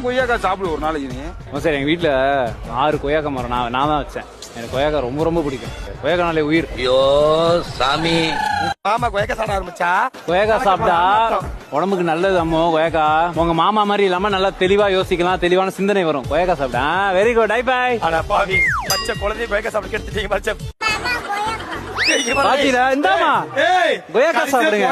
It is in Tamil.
கொய்யாக்காய் சாப்பிடு ஒரு நாளைக்கு நீ. சார் எங்க வீட்டுல 6 கொய்யாக்காய் மரம் நான் தான் வச்சேன். எனக்கு கொய்யாக்காய் ரொம்ப ரொம்ப பிடிக்கும். கொய்யாக்காய் உயிர். ஐயோ சாமி. மாமா கொய்யாக்காய் சாப்பிட ஆரம்பிச்சா? கொய்யாக்காய் சாப்பிட்டா உடம்புக்கு நல்லது அம்மோ. கொய்யாக்காய் உங்க மாமா மாதிரி இல்லாம நல்லா தெளிவா யோசிக்கலாம், தெளிவான சிந்தனை வரும் கொய்யாக்காய் சாப்பிட்டா. Very good. டை பை. அட பாவி, பச்சை குழந்தை கொய்யாக்காய் சாப்பிட்டு கெடுத்துட்டீங்க பச்சை. பாத்தீங்களா? இந்தாமா கொய்யாக்காய் சாப்பிடுங்க.